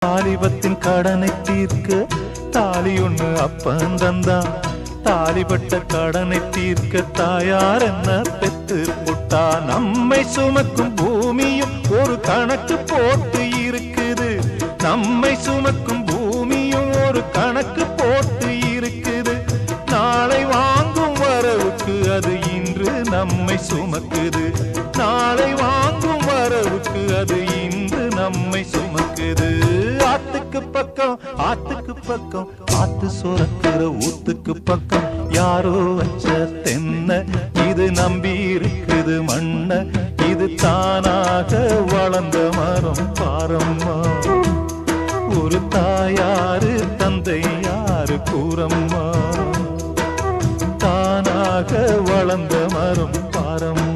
வாலிபத்தின் கடனை தீர்க்க தாலி ஒண்ணு அப்பன் தந்தான். தாலிபட்ட கடனை தீர்க்க தாயார் என்ன பெத்து புட்டா. நம்மை சுமக்கும் பூமியும் ஒரு கணக்கு போட்டு இருக்குது. நம்மை சுமக்கும் பூமியும் ஒரு கணக்கு போட்டு இருக்குது. நாளை வாங்கும் வரவுக்கு அது இன்று நம்மை சுமக்குது. நாளை வாங்கும் வரவுக்கு அது இன்று நம்மை சுமக்குது. ஆத்துக்கு பக்கம் ஆத்துக்கு பக்கம் ஆத்து சுரக்கிற ஊத்துக்கு பக்கம் யாரோ வச்ச தென்ன இது நம்பி இருக்குது மண்ண. இது தானாக வளர்ந்த மரம் பாரம்மா. ஒரு தாயாரு தந்தை யாரு கூறம்மா. தானாக வளர்ந்த மரம் பாரம்மா.